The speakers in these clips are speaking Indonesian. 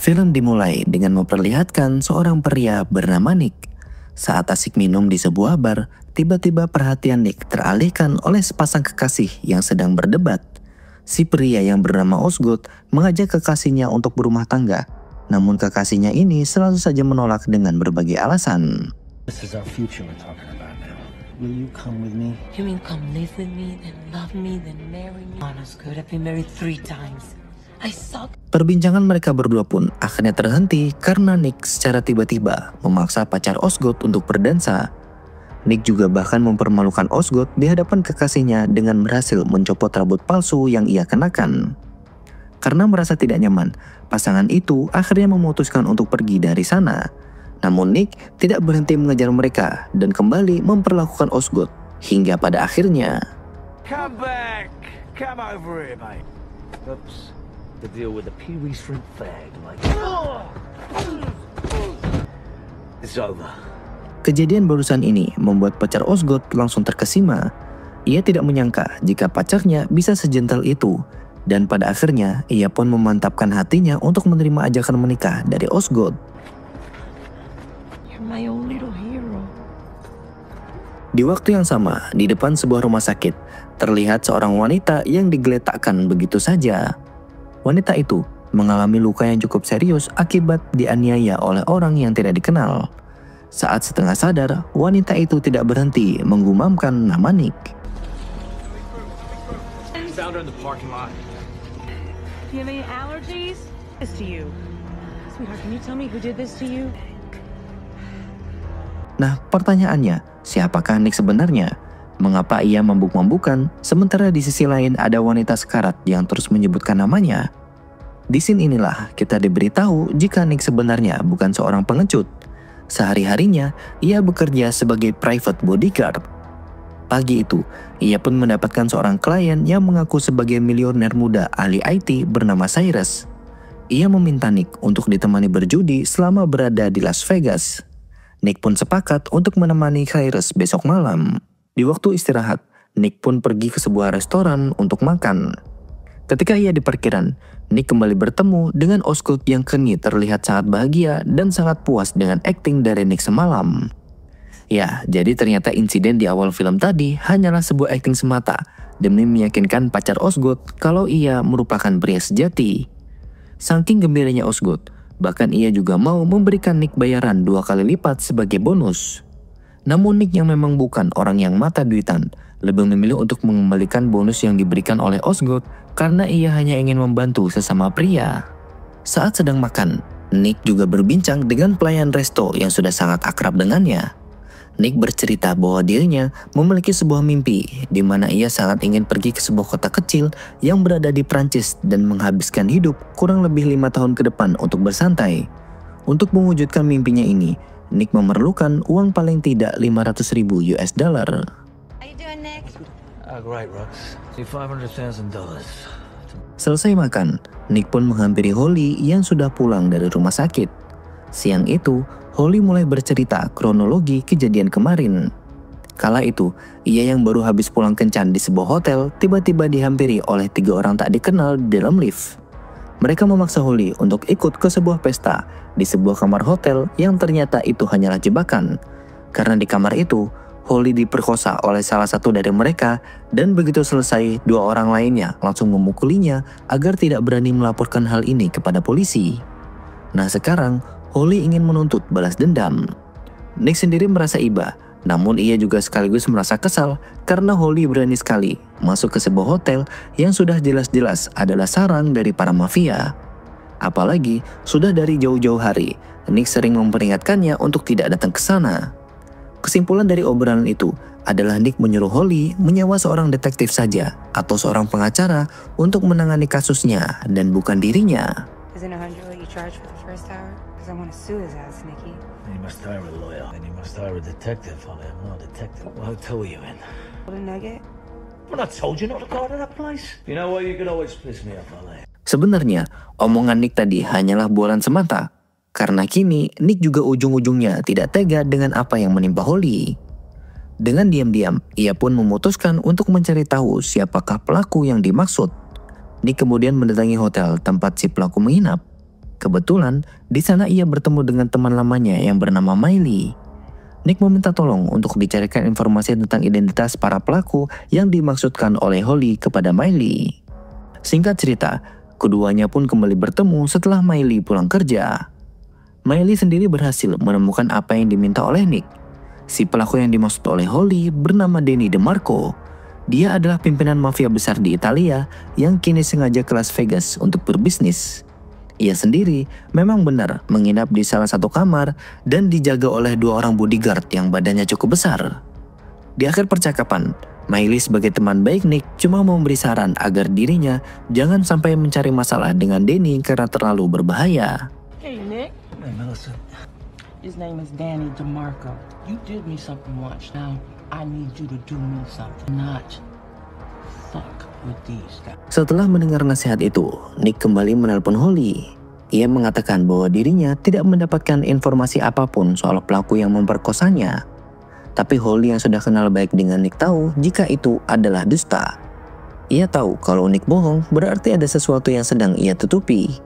Film dimulai dengan memperlihatkan seorang pria bernama Nick. Saat asik minum di sebuah bar, tiba-tiba perhatian Nick teralihkan oleh sepasang kekasih yang sedang berdebat. Si pria yang bernama Osgood mengajak kekasihnya untuk berumah tangga. Namun kekasihnya ini selalu saja menolak dengan berbagai alasan. This is our future we're talking about now. Will you come with me? You mean come live with me, then love me, then marry me? Honest good, I've been married 3 times. I suck. Perbincangan mereka berdua pun akhirnya terhenti karena Nick secara tiba-tiba memaksa pacar Osgood untuk berdansa. Nick juga bahkan mempermalukan Osgood di hadapan kekasihnya dengan berhasil mencopot rambut palsu yang ia kenakan. Karena merasa tidak nyaman, pasangan itu akhirnya memutuskan untuk pergi dari sana. Namun Nick tidak berhenti mengejar mereka dan kembali memperlakukan Osgood hingga pada akhirnya. Come back! Come over here, mate. Oops. To deal with a Pee-wee shrimp fag like... It's over. Kejadian barusan ini membuat pacar Osgood langsung terkesima. Ia tidak menyangka jika pacarnya bisa sejentel itu. Dan pada akhirnya ia pun memantapkan hatinya untuk menerima ajakan menikah dari Osgood. You're my own little hero. Di waktu yang sama, di depan sebuah rumah sakit, terlihat seorang wanita yang digeletakkan begitu saja. Wanita itu mengalami luka yang cukup serius akibat dianiaya oleh orang yang tidak dikenal. Saat setengah sadar, wanita itu tidak berhenti menggumamkan nama Nick. Found her in the parking lot. Do you have any allergies? This to you. Sweetheart, can you tell me who did this to you? Nah, pertanyaannya, siapakah Nick sebenarnya? Mengapa ia mabuk-mabukan, sementara di sisi lain ada wanita sekarat yang terus menyebutkan namanya? Di scene inilah kita diberitahu jika Nick sebenarnya bukan seorang pengecut. Sehari-harinya, ia bekerja sebagai private bodyguard. Pagi itu, ia pun mendapatkan seorang klien yang mengaku sebagai miliuner muda ahli IT bernama Cyrus. Ia meminta Nick untuk ditemani berjudi selama berada di Las Vegas. Nick pun sepakat untuk menemani Cyrus besok malam. Di waktu istirahat, Nick pun pergi ke sebuah restoran untuk makan. Ketika ia di parkiran, Nick kembali bertemu dengan Osgood yang kini terlihat sangat bahagia dan sangat puas dengan akting dari Nick semalam. Ya, jadi ternyata insiden di awal film tadi hanyalah sebuah akting semata demi meyakinkan pacar Osgood kalau ia merupakan pria sejati. Saking gembiranya Osgood, bahkan ia juga mau memberikan Nick bayaran 2 kali lipat sebagai bonus. Namun Nick yang memang bukan orang yang mata duitan, lebih memilih untuk mengembalikan bonus yang diberikan oleh Osgood karena ia hanya ingin membantu sesama pria. Saat sedang makan, Nick juga berbincang dengan pelayan resto yang sudah sangat akrab dengannya. Nick bercerita bahwa dirinya memiliki sebuah mimpi di mana ia sangat ingin pergi ke sebuah kota kecil yang berada di Prancis dan menghabiskan hidup kurang lebih 5 tahun ke depan untuk bersantai. Untuk mewujudkan mimpinya ini, Nick memerlukan uang paling tidak $500,000 US. How you doing, Nick? Great, Rox. $500,000. Selesai makan, Nick pun menghampiri Holly yang sudah pulang dari rumah sakit. Siang itu, Holly mulai bercerita kronologi kejadian kemarin. Kala itu, ia yang baru habis pulang kencan di sebuah hotel tiba-tiba dihampiri oleh 3 orang tak dikenal di dalam lift. Mereka memaksa Holly untuk ikut ke sebuah pesta di sebuah kamar hotel yang ternyata itu hanyalah jebakan. Karena di kamar itu, Holly diperkosa oleh salah satu dari mereka dan begitu selesai 2 orang lainnya langsung memukulinya agar tidak berani melaporkan hal ini kepada polisi. Nah sekarang, Holly ingin menuntut balas dendam. Nick sendiri merasa iba, namun ia juga sekaligus merasa kesal karena Holly berani sekali masuk ke sebuah hotel yang sudah jelas-jelas adalah sarang dari para mafia. Apalagi sudah dari jauh-jauh hari, Nick sering memperingatkannya untuk tidak datang ke sana. Kesimpulan dari obrolan itu adalah Nick menyuruh Holly menyewa seorang detektif saja atau seorang pengacara untuk menangani kasusnya dan bukan dirinya. Isn't $100 what you charge for the first hour? Because I want to sue his ass, Nikki. You must hire a lawyer. And you must hire a detective. Holly, I'm not a detective. What hotel were you in? Golden Nugget? Well, I told you not to go to that place. You know what? You can always piss me off, Holly. Sebenarnya, omongan Nick tadi hanyalah bualan semata. Karena kini, Nick juga ujung-ujungnya tidak tega dengan apa yang menimpa Holly. Dengan diam-diam, ia pun memutuskan untuk mencari tahu siapakah pelaku yang dimaksud. Nick kemudian mendatangi hotel tempat si pelaku menginap. Kebetulan, di sana ia bertemu dengan teman lamanya yang bernama Miley. Nick meminta tolong untuk dicarikan informasi tentang identitas para pelaku yang dimaksudkan oleh Holly kepada Miley. Singkat cerita, keduanya pun kembali bertemu setelah Miley pulang kerja. Miley sendiri berhasil menemukan apa yang diminta oleh Nick. Si pelaku yang dimaksud oleh Holly bernama Danny DeMarco. Dia adalah pimpinan mafia besar di Italia yang kini sengaja ke Las Vegas untuk berbisnis. Ia sendiri memang benar menginap di salah satu kamar dan dijaga oleh 2 orang bodyguard yang badannya cukup besar. Di akhir percakapan, Miley sebagai teman baik Nick cuma memberi saran agar dirinya jangan sampai mencari masalah dengan Danny karena terlalu berbahaya. Hey, Nick. Hey, Millicent. His name is Danny DeMarco. You did me something once. Now, I need you to do me something. Not fuck with these guys. Setelah mendengar nasihat itu, Nick kembali menelpon Holly. Ia mengatakan bahwa dirinya tidak mendapatkan informasi apapun soal pelaku yang memperkosanya. Tapi Holly yang sudah kenal baik dengan Nick tahu jika itu adalah dusta. Ia tahu kalau Nick bohong berarti ada sesuatu yang sedang ia tutupi.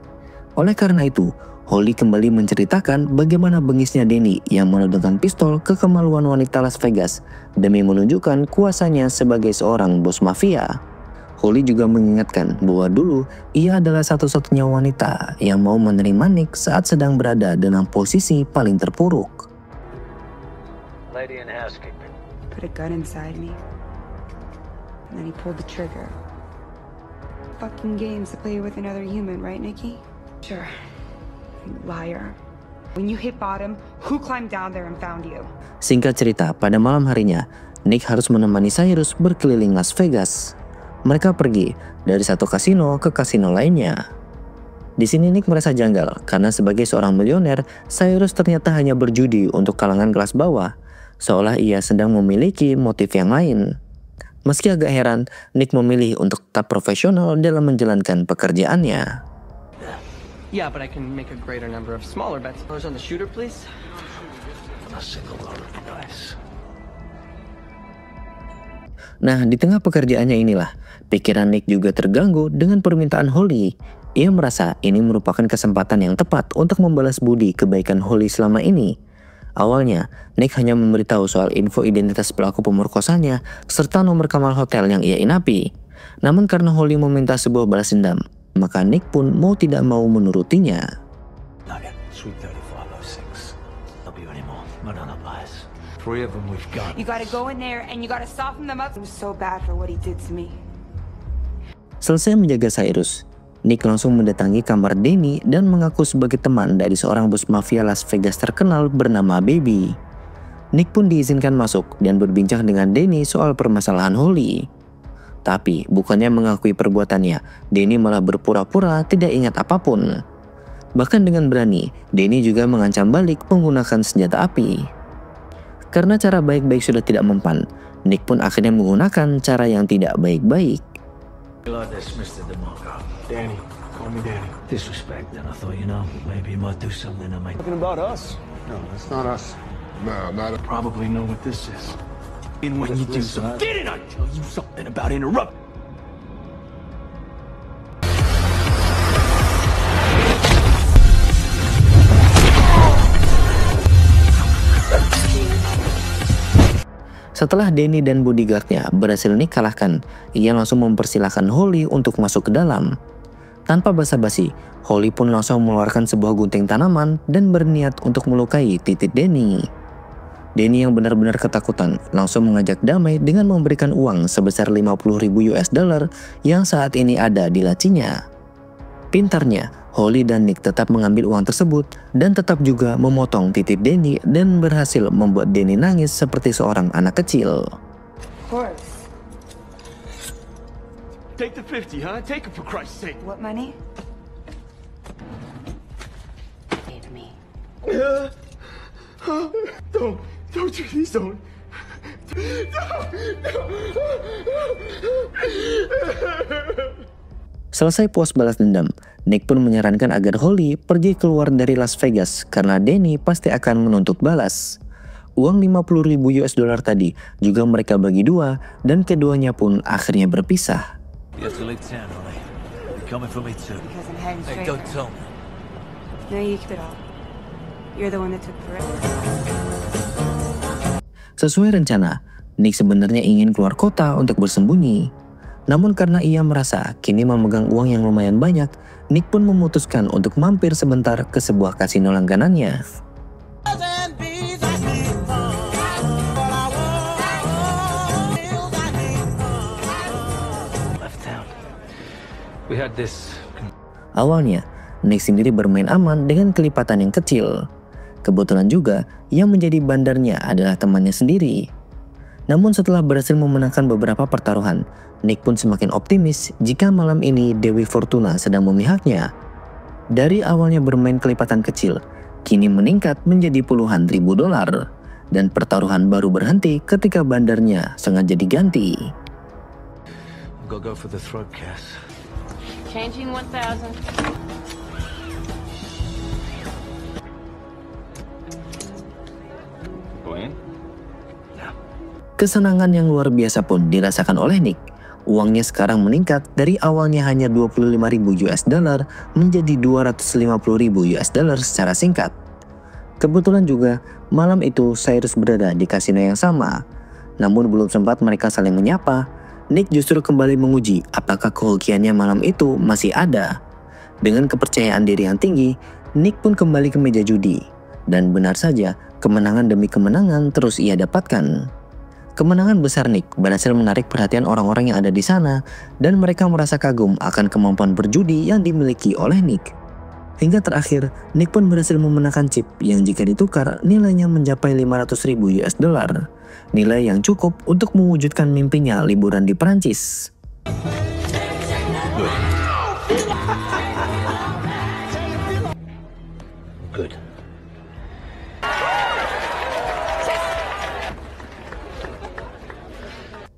Oleh karena itu, Holly kembali menceritakan bagaimana bengisnya Danny yang menodongkan pistol ke kemaluan wanita Las Vegas demi menunjukkan kuasanya sebagai seorang bos mafia. Holly juga mengingatkan bahwa dulu ia adalah satu-satunya wanita yang mau menerima Nick saat sedang berada dalam posisi paling terpuruk. Lady in housekeeping. Put a gun inside me. And then he pulled the trigger. Fucking games to play with another human, right, Nikki? Sure. You liar. When you hit bottom, who climbed down there and found you? Singkat cerita, pada malam harinya, Nick harus menemani Cyrus berkeliling Las Vegas. Mereka pergi dari satu kasino ke kasino lainnya. Di sini Nick merasa janggal karena sebagai seorang milioner, Cyrus ternyata hanya berjudi untuk kalangan kelas bawah, seolah ia sedang memiliki motif yang lain. Meski agak heran, Nick memilih untuk tetap profesional dalam menjalankan pekerjaannya. Yeah, but I can make a greater number of smaller bets. Those on the shooter, please. A single load of dice. Nah, di tengah pekerjaannya inilah, pikiran Nick juga terganggu dengan permintaan Holly. Ia merasa ini merupakan kesempatan yang tepat untuk membalas budi kebaikan Holly selama ini. Awalnya, Nick hanya memberitahu soal info identitas pelaku pemerkosanya serta nomor kamar hotel yang ia inapi. Namun karena Holly meminta sebuah balas dendam, maka Nick pun mau tidak mau menurutinya. Nugget, Suite 3506. Don't be anymore. Run on the bias. 3 of them we've got. You gotta go in there and you gotta soften them up. It was so bad for what he did to me. Selesai menjaga Cyrus, Nick langsung mendatangi kamar Danny dan mengaku sebagai teman dari seorang bos mafia Las Vegas terkenal bernama Baby. Nick pun diizinkan masuk dan berbincang dengan Danny soal permasalahan Holly. Tapi bukannya mengakui perbuatannya, Danny malah berpura-pura tidak ingat apapun. Bahkan dengan berani, Danny juga mengancam balik menggunakan senjata api. Karena cara baik-baik sudah tidak mempan, Nick pun akhirnya menggunakan cara yang tidak baik-baik. Like this, Mr. DeMarco. Danny. Call me Danny. Disrespect, and I thought, maybe you might do something to make... Talking about us? No, that's not us. No, not. Probably know what this is. And when you do something, didn't I tell you something about interrupt? Setelah Danny dan bodyguardnya berhasil Nick kalahkan, ia langsung mempersilahkan Holly untuk masuk ke dalam. Tanpa basa-basi, Holly pun langsung mengeluarkan sebuah gunting tanaman dan berniat untuk melukai titik Danny. Danny yang benar-benar ketakutan langsung mengajak damai dengan memberikan uang sebesar 50.000 US dollar yang saat ini ada di lacinya. Pintarnya, Holly dan Nick tetap mengambil uang tersebut dan tetap juga memotong titik Danny dan berhasil membuat Danny nangis seperti seorang anak kecil. Of course. Take the 50, huh? Take it for Christ's sake. What money? Save me. Don't you please don't. Selesai puas balas dendam, Nick pun menyarankan agar Holly pergi keluar dari Las Vegas karena Danny pasti akan menuntut balas. Uang 50.000 US dollar tadi juga mereka bagi dua dan keduanya pun akhirnya berpisah. You have to leave town, Holly. You're coming for me too. Because I'm heading Hey, straight don't there. tell me. No, you keep it all. You're the one that took the risk. Sesuai rencana, Nick sebenarnya ingin keluar kota untuk bersembunyi. Namun karena ia merasa kini memegang uang yang lumayan banyak, Nick pun memutuskan untuk mampir sebentar ke sebuah kasino langganannya. Awalnya, Nick sendiri bermain aman dengan kelipatan yang kecil. Kebetulan juga yang menjadi bandarnya adalah temannya sendiri. Namun setelah berhasil memenangkan beberapa pertaruhan, Nick pun semakin optimis jika malam ini Dewi Fortuna sedang memihaknya. Dari awalnya bermain kelipatan kecil, kini meningkat menjadi puluhan ribu dolar. Dan pertaruhan baru berhenti ketika bandarnya sengaja diganti. Go for the throat, Cass. Changing 1,000. Kesenangan yang luar biasa pun dirasakan oleh Nick. Uangnya sekarang meningkat dari awalnya hanya 25.000 US dollar menjadi 250.000 US dollar secara singkat. Kebetulan juga malam itu Cyrus berada di kasino yang sama. Namun belum sempat mereka saling menyapa, Nick justru kembali menguji apakah kehokiannya malam itu masih ada. Dengan kepercayaan diri yang tinggi, Nick pun kembali ke meja judi. Dan benar saja, kemenangan demi kemenangan terus ia dapatkan. Kemenangan besar Nick berhasil menarik perhatian orang-orang yang ada di sana dan mereka merasa kagum akan kemampuan berjudi yang dimiliki oleh Nick. Hingga terakhir, Nick pun berhasil memenangkan chip yang jika ditukar nilainya mencapai 500.000 US dollar. Nilai yang cukup untuk mewujudkan mimpinya liburan di Perancis. Good.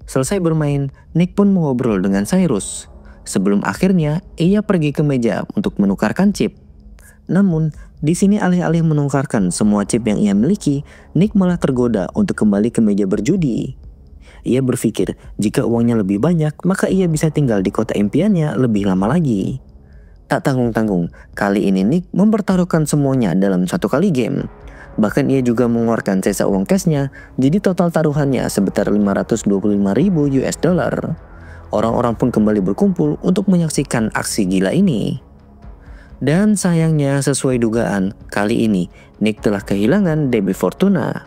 Selesai bermain, Nick pun mengobrol dengan Cyrus. Sebelum akhirnya, ia pergi ke meja untuk menukarkan chip. Namun, di sini alih-alih menukarkan semua chip yang ia miliki, Nick malah tergoda untuk kembali ke meja berjudi. Ia berpikir jika uangnya lebih banyak, maka ia bisa tinggal di kota impiannya lebih lama lagi. Tak tanggung-tanggung, kali ini Nick mempertaruhkan semuanya dalam satu kali game. Bahkan ia juga mengeluarkan sisa uang cashnya, jadi total taruhannya sebesar 525.000 US dollar. Orang-orang pun kembali berkumpul untuk menyaksikan aksi gila ini. Dan sayangnya sesuai dugaan, kali ini Nick telah kehilangan Dewi Fortuna.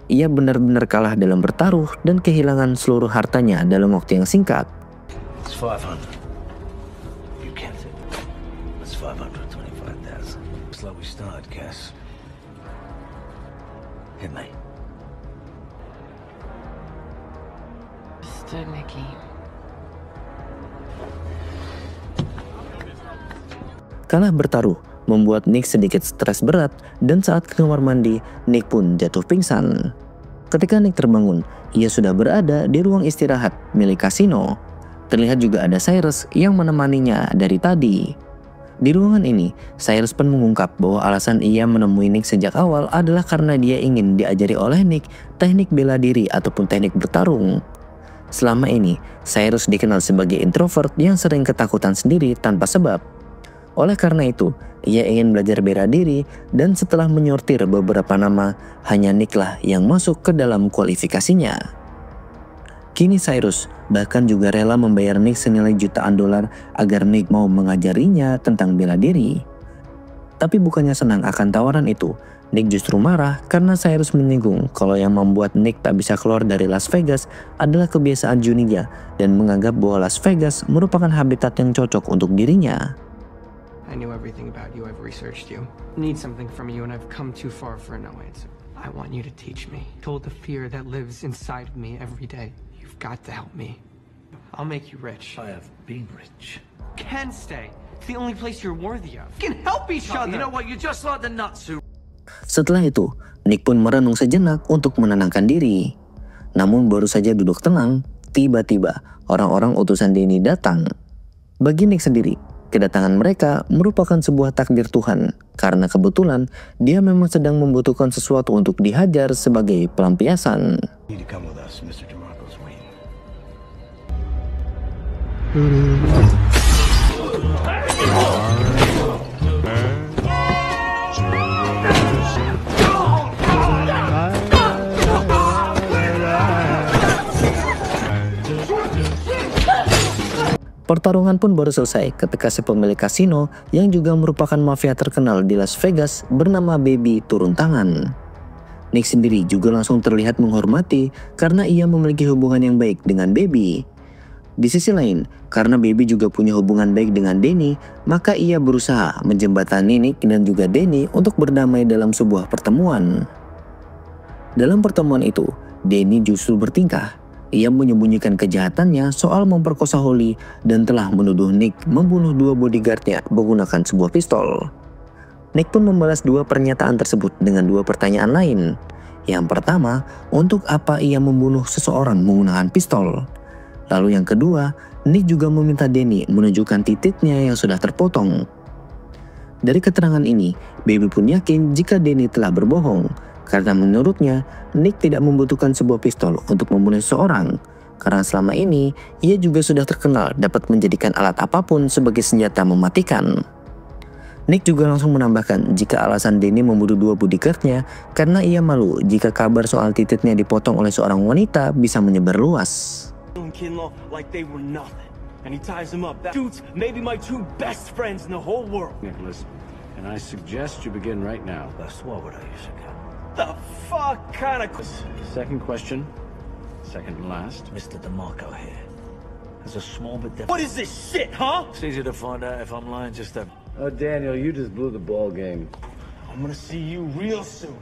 Ia benar-benar kalah dalam bertaruh dan kehilangan seluruh hartanya dalam waktu yang singkat. It's 500. You can't say. It's 525,000. It's like we started, Cass. Hit me. Stood, Nicky. Kalah bertaruh membuat Nick sedikit stres berat dan saat ke kamar mandi, Nick pun jatuh pingsan. Ketika Nick terbangun, ia sudah berada di ruang istirahat milik kasino. Terlihat juga ada Cyrus yang menemaninya dari tadi. Di ruangan ini, Cyrus pun mengungkap bahwa alasan ia menemui Nick sejak awal adalah karena dia ingin diajari oleh Nick teknik bela diri ataupun teknik bertarung. Selama ini, Cyrus dikenal sebagai introvert yang sering ketakutan sendiri tanpa sebab. Oleh karena itu, ia ingin belajar bela diri dan setelah menyortir beberapa nama, hanya Nick lah yang masuk ke dalam kualifikasinya. Kini Cyrus bahkan juga rela membayar Nick senilai jutaan dolar agar Nick mau mengajarinya tentang bela diri. Tapi bukannya senang akan tawaran itu, Nick justru marah karena Cyrus menyinggung kalau yang membuat Nick tak bisa keluar dari Las Vegas adalah kebiasaan juninya dan menganggap bahwa Las Vegas merupakan habitat yang cocok untuk dirinya. I knew everything about you. I've researched you. Need something from you and I've come too far for no answer. I want you to teach me. Told the fear that lives inside of me every day. You've got to help me. I'll make you rich. I have been rich. Can stay. It's the only place you're worthy of. We can help each other. You know what? You're just like the nutsu. Setelah itu, Nick pun merenung sejenak untuk menenangkan diri. Namun baru saja duduk tenang, tiba-tiba orang-orang utusan Danny datang. Bagi Nick sendiri, kedatangan mereka merupakan sebuah takdir Tuhan karena kebetulan dia memang sedang membutuhkan sesuatu untuk dihajar sebagai pelampiasan. You need to come with us, Mr. DeMarco's wing. Pertarungan pun baru selesai ketika si pemilik kasino yang juga merupakan mafia terkenal di Las Vegas bernama Baby turun tangan. Nick sendiri juga langsung terlihat menghormati karena ia memiliki hubungan yang baik dengan Baby. Di sisi lain, karena Baby juga punya hubungan baik dengan Danny, maka ia berusaha menjembatani Nick dan juga Danny untuk berdamai dalam sebuah pertemuan. Dalam pertemuan itu, Danny justru bertingkah. Ia menyembunyikan kejahatannya soal memperkosa Holly dan telah menuduh Nick membunuh 2 bodyguardnya menggunakan sebuah pistol. Nick pun membalas 2 pernyataan tersebut dengan 2 pertanyaan lain. Yang pertama, untuk apa ia membunuh seseorang menggunakan pistol? Lalu yang kedua, Nick juga meminta Danny menunjukkan titiknya yang sudah terpotong. Dari keterangan ini, Baby pun yakin jika Danny telah berbohong. Karena menurutnya, Nick tidak membutuhkan sebuah pistol untuk membunuh seseorang. Karena selama ini, ia juga sudah terkenal dapat menjadikan alat apapun sebagai senjata mematikan. Nick juga langsung menambahkan jika alasan Danny membunuh 2 bodyguardnya karena ia malu jika kabar soal titiknya dipotong oleh seorang wanita bisa menyebar luas. Like they were nothing, and he ties them up. That dude's maybe my 2 best friends in the whole world. Nicholas, and I suggest you begin right now. That's what would I use again? The fuck kind of... Second question, second and last. Mr. DeMarco here has a small bit different. What is this shit, huh? It's easy to find out if I'm lying just a... Oh, Daniel, you just blew the ball game. I'm gonna see you real soon.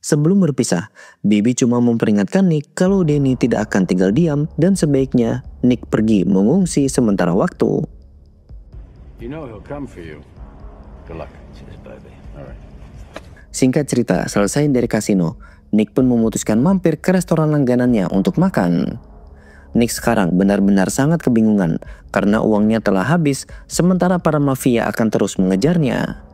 Sebelum berpisah, Baby cuma memperingatkan Nick kalau Danny tidak akan tinggal diam dan sebaiknya Nick pergi mengungsi sementara waktu. You know he'll come for you. Good luck. Cheers, baby. All right. Singkat cerita, selesai dari kasino, Nick pun memutuskan mampir ke restoran langganannya untuk makan. Nick sekarang benar-benar sangat kebingungan karena uangnya telah habis sementara para mafia akan terus mengejarnya.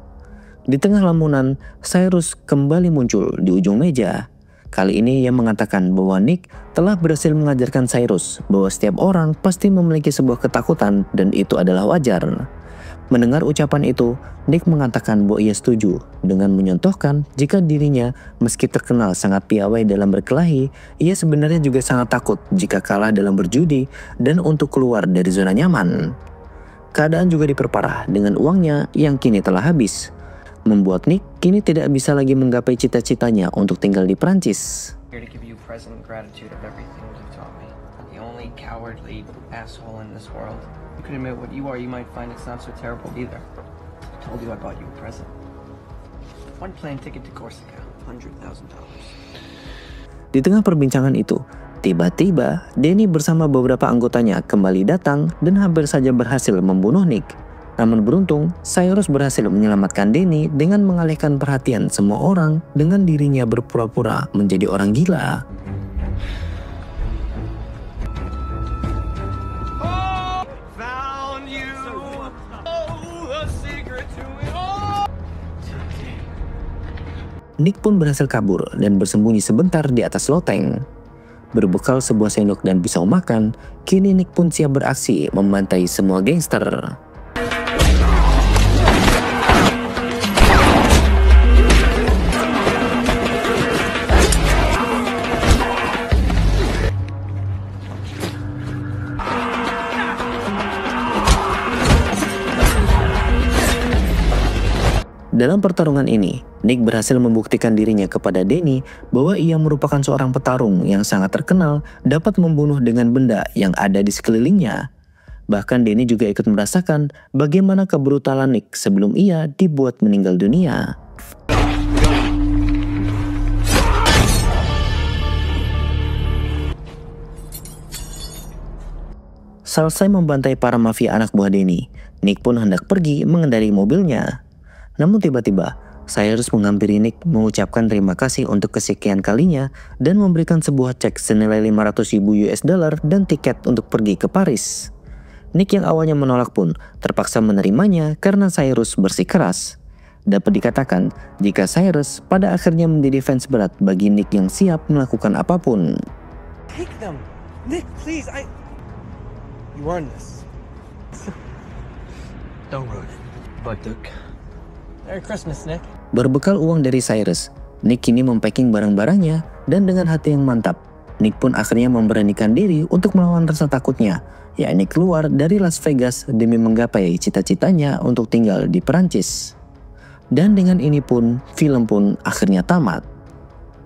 Di tengah lamunan, Cyrus kembali muncul di ujung meja. Kali ini ia mengatakan bahwa Nick telah berhasil mengajarkan Cyrus bahwa setiap orang pasti memiliki sebuah ketakutan dan itu adalah wajar. Mendengar ucapan itu, Nick mengatakan bahwa ia setuju dengan menyontohkan jika dirinya meski terkenal sangat piawai dalam berkelahi, ia sebenarnya juga sangat takut jika kalah dalam berjudi dan untuk keluar dari zona nyaman. Keadaan juga diperparah dengan uangnya yang kini telah habis, membuat Nick kini tidak bisa lagi menggapai cita-citanya untuk tinggal di Prancis. Here to give you present gratitude of everything you taught me. The only cowardly asshole in this world. You can admit what you are, you might find it's not so terrible either. I told you I bought you a present. One plane ticket to Corsica, $100,000. Di tengah perbincangan itu, tiba-tiba Danny bersama beberapa anggotanya kembali datang dan hampir saja berhasil membunuh Nick. Namun beruntung, Cyrus berhasil menyelamatkan Danny dengan mengalihkan perhatian semua orang dengan dirinya berpura-pura menjadi orang gila. Nick pun berhasil kabur dan bersembunyi sebentar di atas loteng. Berbekal sebuah sendok dan pisau makan, kini Nick pun siap beraksi membantai semua gangster. Dalam pertarungan ini, Nick berhasil membuktikan dirinya kepada Danny bahwa ia merupakan seorang petarung yang sangat terkenal dapat membunuh dengan benda yang ada di sekelilingnya. Bahkan Danny juga ikut merasakan bagaimana kebrutalan Nick sebelum ia dibuat meninggal dunia. Selesai membantai para mafia anak buah Danny, Nick pun hendak pergi mengendarai mobilnya. Namun tiba-tiba, Cyrus menghampiri Nick mengucapkan terima kasih untuk kesekian kalinya dan memberikan sebuah cek senilai $500,000 dan tiket untuk pergi ke Paris. Nick yang awalnya menolak pun terpaksa menerimanya karena Cyrus bersikeras. Dapat dikatakan jika Cyrus pada akhirnya menjadi fans berat bagi Nick yang siap melakukan apapun. Take them. Nick, please, You earned this. Don't ruin it, Buttock. Merry Christmas, Nick. Berbekal uang dari Cyrus, Nick kini mempacking barang-barangnya dan dengan hati yang mantap, Nick pun akhirnya memberanikan diri untuk melawan rasa takutnya, yakni keluar dari Las Vegas demi menggapai cita-citanya untuk tinggal di Perancis. Dan dengan ini pun, film pun akhirnya tamat.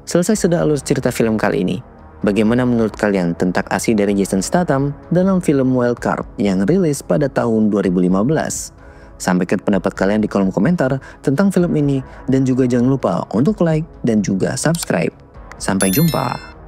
Selesai sudah alur cerita film kali ini. Bagaimana menurut kalian tentang aksi dari Jason Statham dalam film Wildcard yang rilis pada tahun 2015? Sampaikan pendapat kalian di kolom komentar tentang film ini dan juga jangan lupa untuk like dan juga subscribe. Sampai jumpa.